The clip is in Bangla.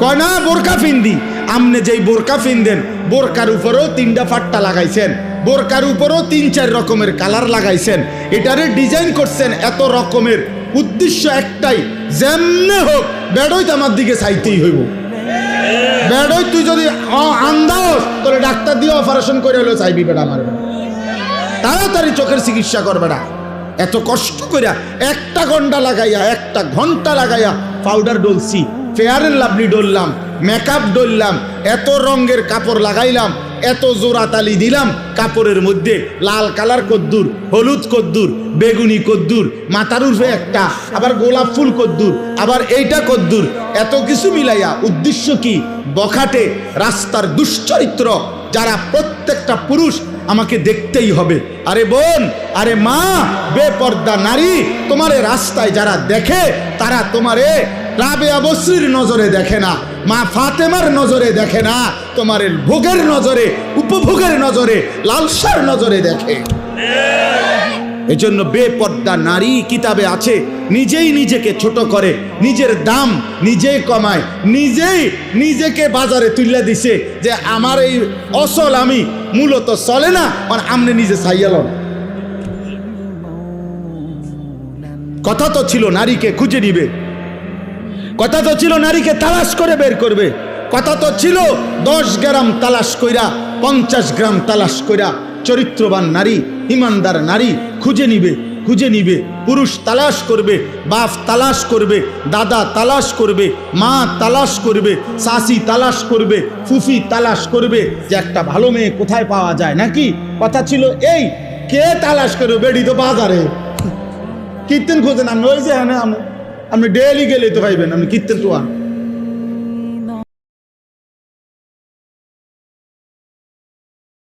কয় না বোরকা ফিন্দি। আমনে যেই বোরকা ফিনদেন বোরকার উপরেও 3টা ফাট্টা লাগাইছেন, বোরকার উপরেও 3-4 রকমের কালার লাগাইছেন, এটারে ডিজাইন করছেন এত রকমের, উদ্দেশ্য একটাই, যেমনে হোক বেড়ই তো আমার দিকে চাইতেই হইব। বেড়ই তুই যদি আন্দাজ তোরে ডাক্তার দিয়ে অপারেশন করে হলেও চাইবি বেড়া আমার, তাড়াতাড়ি চোখের চিকিৎসা করবে না। এত কষ্ট করিয়া 1 ঘন্টা লাগাইয়া পাউডার ডলছি, ফেয়ার এন্ড লাভলি ডললাম, মেকআপ ডললাম, এত রঙের কাপড় লাগাইলাম, এত জোড়া তালি দিলাম কাপড়ের মধ্যে, লাল কালার কদ্দুর, হলুদ কদ্দুর, বেগুনি কদ্দুর, মাথার উর্ফে একটা, আবার গোলাপ ফুল কদ্দুর, আবার এইটা কদ্দুর, এত কিছু মিলাইয়া উদ্দেশ্য কি? বখাটে রাস্তার দুশ্চরিত্র যারা প্রত্যেকটা পুরুষ আমাকে দেখতেই হবে। আরে বোন, আরে মা, বেপর্দা নারী, তোমারে রাস্তায় যারা দেখে তারা তোমারে রাবেয়া বসরির নজরে দেখে না, মা ফাতেমার নজরে দেখে না, তোমার ভোগের নজরে, উপভোগের নজরে, লালসার নজরে দেখে। এজন্য বেপর্দা নারী কিতাবে আছে, নিজেই নিজেকে ছোট করে, নিজের দাম নিজেই কমায়, নিজেই নিজেকে বাজারে তুলে দিছে যে আমার এই অসল আমি মূলত চলে না, আর আমনে নিজে চাইয়ালন। কথা তো ছিল নারীকে খুঁজে নিবে, কথা তো ছিল নারীকে তালাশ করে বের করবে, কথা তো ছিল 10 গ্রাম তালাশ কইরা 50 গ্রাম তালাশ কইরা চরিত্রবান নারী, ইমানদার নারী খুঁজে নিবে, খুঁজে নিবে। পুরুষ তালাশ করবে, বাপ তালাশ করবে, দাদা তালাশ করবে, মা তালাশ করবে, শাশি তালাশ করবে, ফুফি তালাশ করবে যে একটা ভালো মেয়ে কোথায় পাওয়া যায় নাকি। কথা ছিল এই, কে তালাশ করবে? বেড়ি তো বাজারে কীর্তন খোঁজেন, আমি ওই যে আপনি ডেইলি গেলে তো পাইবেন, আপনি কীর্তন তো